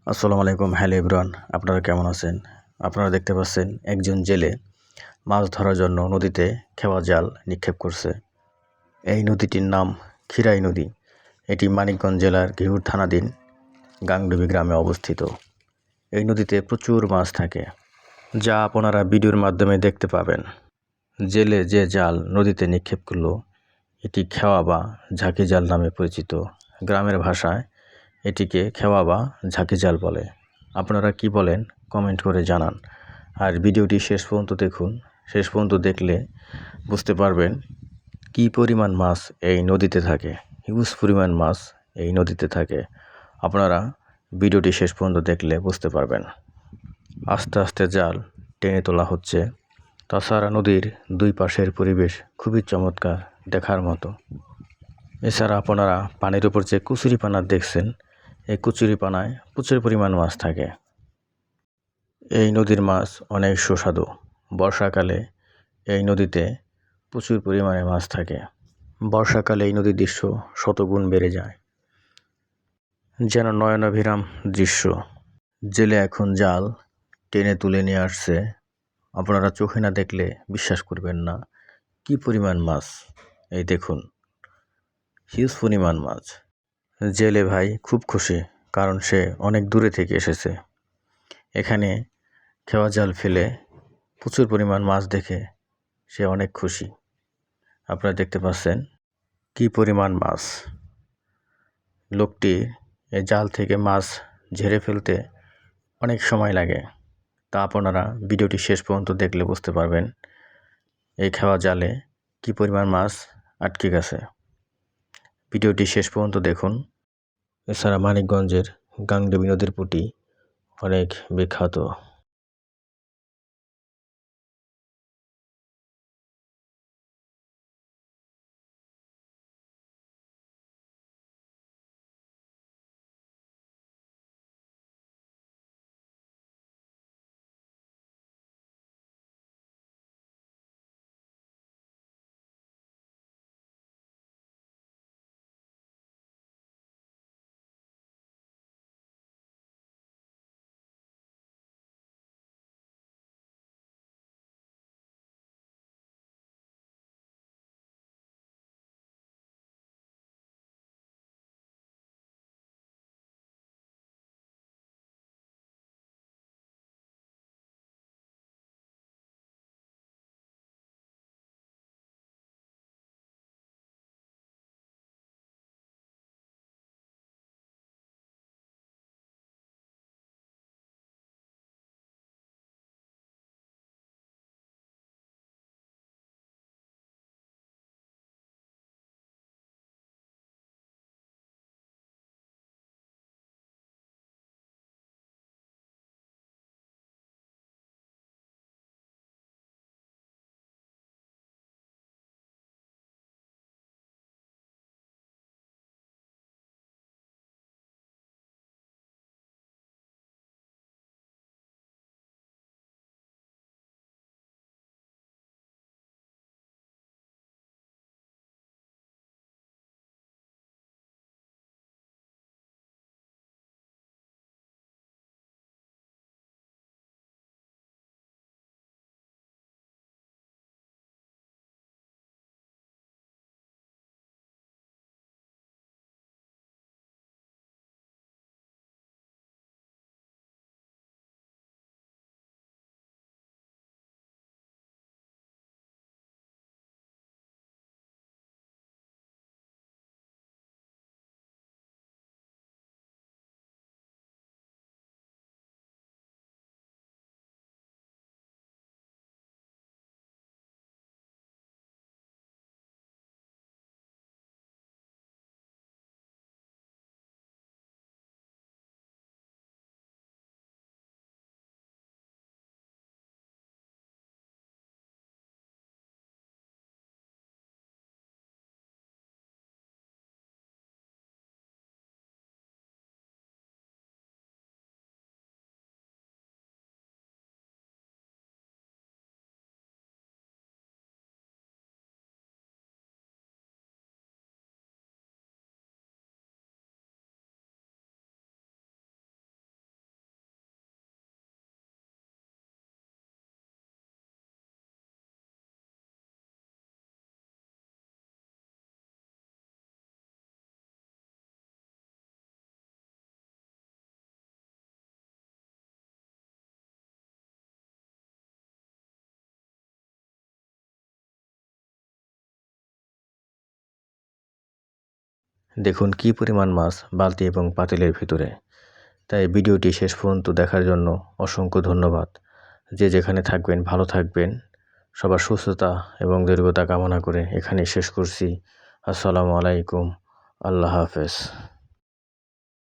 আসসালামু আলাইকুম। Hello everyone, আপনারা কেমন আছেন? আপনারা দেখতে পাচ্ছেন একজন জেলে মাছ ধরার জন্য নদীতে খেওয়া জাল নিক্ষেপ করছে। এই নদীটির নাম খিরাই নদী। এটি মানিকগঞ্জ জেলার ঘিওর থানাধীন গাংডুবি গ্রামে অবস্থিত। এই নদীতে প্রচুর মাছ থাকে, যা আপনারা ভিডিওর মাধ্যমে দেখতে পাবেন। জেলে যে জাল নদীতে নিক্ষেপ করলো এটি খেওয়া বা ঝাঁকি জাল নামে পরিচিত। গ্রামের ভাষায় এটিকে খেওয়া বা ঝাঁকি জাল বলে। আপনারা কি বলেন কমেন্ট করে জানান। আর ভিডিওটি শেষ পর্যন্ত দেখুন। শেষ পর্যন্ত দেখলে বুঝতে পারবেন কি পরিমাণ মাছ এই নদীতে থাকে। হিউজ পরিমাণ মাছ এই নদীতে থাকে। আপনারা ভিডিওটি শেষ পর্যন্ত দেখলে বুঝতে পারবেন। আস্তে আস্তে জাল টেনে তোলা হচ্ছে। তাছাড়া নদীর দুই পাশের পরিবেশ খুবই চমৎকার, দেখার মতো। এছাড়া আপনারা পানির উপর যে কচুরিপানা দেখছেন, এই কচুরিপানায় প্রচুর পরিমাণ মাছ থাকে। এই নদীর মাছ অনেক সুস্বাদু। বর্ষাকালে এই নদীতে প্রচুর পরিমাণে মাছ থাকে। বর্ষাকালে এই নদীর দৃশ্য শতগুণ বেড়ে যায়, যেন নয়নাভিরাম দৃশ্য। জেলে এখন জাল টেনে তুলে নিয়ে আসছে। আপনারা চোখে না দেখলে বিশ্বাস করবেন না কি পরিমাণ মাছ। এই দেখুন, হিউজ পরিমাণ মাছ। জেলে ভাই খুব খুশি, কারণ সে অনেক দূরে থেকে এসেছে। এখানে খেওয়া জাল ফেলে প্রচুর পরিমাণ মাছ দেখে সে অনেক খুশি। আপনারা দেখতে পাচ্ছেন কি পরিমাণ মাছ। লোকটি এই জাল থেকে মাছ ঝেড়ে ফেলতে অনেক সময় লাগে, তা আপনারা ভিডিওটি শেষ পর্যন্ত দেখলে বুঝতে পারবেন এই খেওয়া জালে কি পরিমাণ মাছ আটকে গেছে। ভিডিওটি শেষ পর্যন্ত দেখুন। এছাড়া মানিকগঞ্জের গাংডুবি নদীর পুঁটি অনেক বিখ্যাত। দেখুন কী পরিমাণ মাছ বালতি এবং পাতিলের ভিতরে। তাই ভিডিওটি শেষ পর্যন্ত দেখার জন্য অসংখ্য ধন্যবাদ। যে যেখানে থাকবেন ভালো থাকবেন। সবার সুস্থতা এবং দীর্ঘতা কামনা করে এখানেই শেষ করছি। আসসালামু আলাইকুম। আল্লাহ হাফেজ।